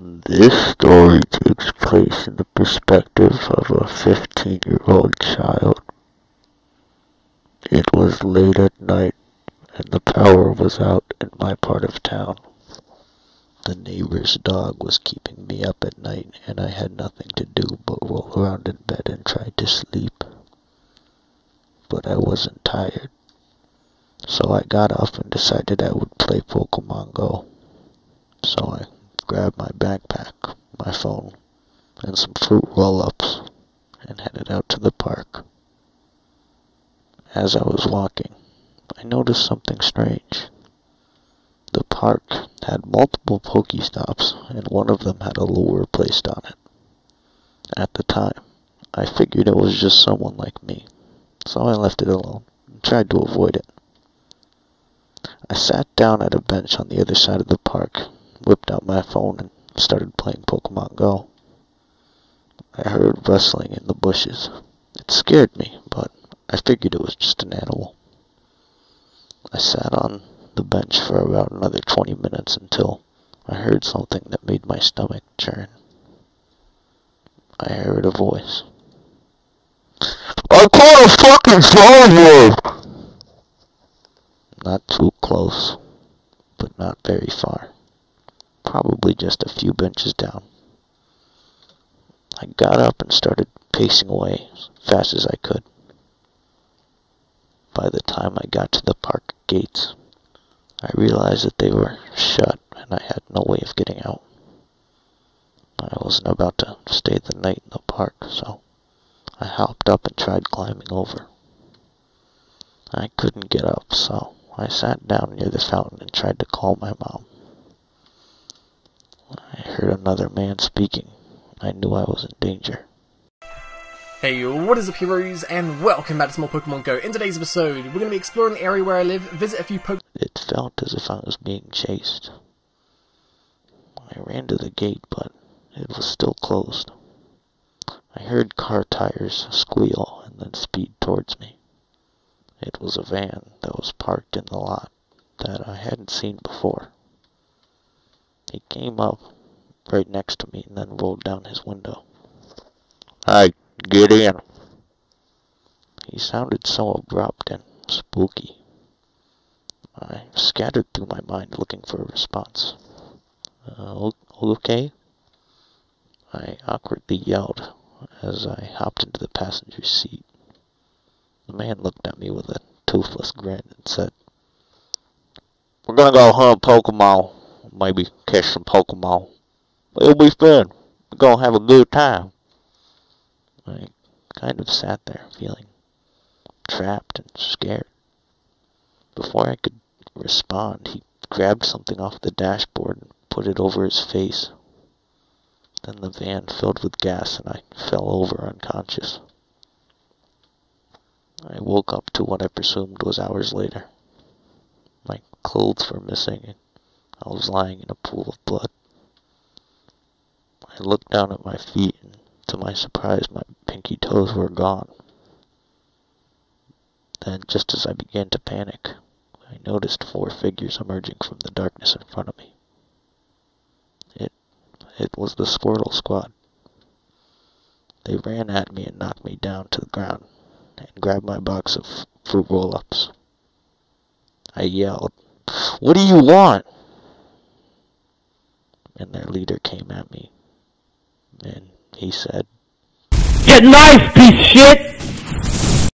This story takes place in the perspective of a 15-year-old child. It was late at night, and the power was out in my part of town. The neighbor's dog was keeping me up at night, and I had nothing to do but roll around in bed and try to sleep. But I wasn't tired, so I got up and decided I would play Pokemon Go. So I grabbed my backpack, my phone, and some fruit roll-ups, and headed out to the park. As I was walking, I noticed something strange. The park had multiple Pokestops, and one of them had a lure placed on it. At the time, I figured it was just someone like me, so I left it alone and tried to avoid it. I sat down at a bench on the other side of the park, whipped out my phone, and started playing Pokemon Go. I heard rustling in the bushes. It scared me, but I figured it was just an animal. I sat on the bench for about another 20 minutes until I heard something that made my stomach churn. I heard a voice. "I caught a fucking Charizard!" Not too close, but not very far. Probably just a few benches down. I got up and started pacing away as fast as I could. By the time I got to the park gates, I realized that they were shut and I had no way of getting out. I wasn't about to stay the night in the park, so I hopped up and tried climbing over. I couldn't get up, so I sat down near the fountain and tried to call my mom. I heard another man speaking. I knew I was in danger. Hey, what is up, heroes, and welcome back to more Pokemon Go. In today's episode, we're going to be exploring the area where I live, visit a few Pokemon. It felt as if I was being chased. I ran to the gate, but it was still closed. I heard car tires squeal and then speed towards me. It was a van that was parked in the lot that I hadn't seen before. He came up right next to me and then rolled down his window. "Hey, get in." He sounded so abrupt and spooky. I scattered through my mind looking for a response. Okay? I awkwardly yelled as I hopped into the passenger seat. The man looked at me with a toothless grin and said, "We're gonna go hunt Pokemon. Maybe catch some Pokemon. It'll be fun. We're gonna have a good time." I kind of sat there feeling trapped and scared. Before I could respond, he grabbed something off the dashboard and put it over his face. Then the van filled with gas and I fell over unconscious. I woke up to what I presumed was hours later. My clothes were missing and I was lying in a pool of blood. I looked down at my feet and to my surprise my pinky toes were gone. Then, just as I began to panic, I noticed 4 figures emerging from the darkness in front of me. It was the Squirtle Squad. They ran at me and knocked me down to the ground and grabbed my box of fruit roll-ups. I yelled, "What do you want?" And their leader came at me, and he said, "Get knife, piece of shit!"